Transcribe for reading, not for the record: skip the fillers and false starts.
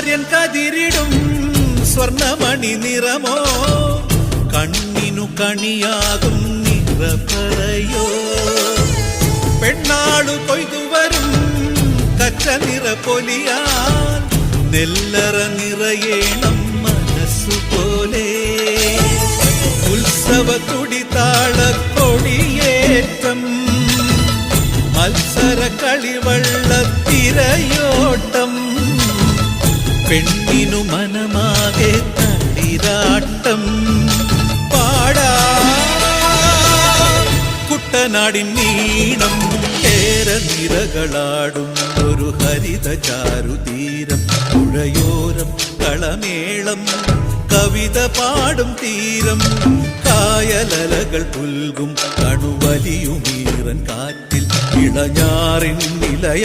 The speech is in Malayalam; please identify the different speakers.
Speaker 1: സൂര്യൻ കതിരിടും സ്വർണമണി നിറമോ കണ്ണിനു കണിയാകും നിറപറയോ പെണ്ണാളു കൊയ്തുവരും കച്ച നിറ പൊലിയാൽ നെല്ലറ നിറയേണം മനസ്സുപോലെ ഉത്സവ തുടിതാളക്കൊടിയേറ്റം മത്സര കളിവള്ളത്തിരയോട്ടം പെണ്ണിനു മനമാകെ തളിരാട്ടം പാടാ കുട്ടനാടിൻ നീണം കേരനിരകളാടും ഒരു ഹരിത ചാരുതീരം പുഴയോരം കളമേളം കവിത പാടും തീരം കായലലകൾ പുൽകും കണുവലിയുമീറൻ കാറ്റിൽ ഇളഞ്ഞാറിൻ നിലയ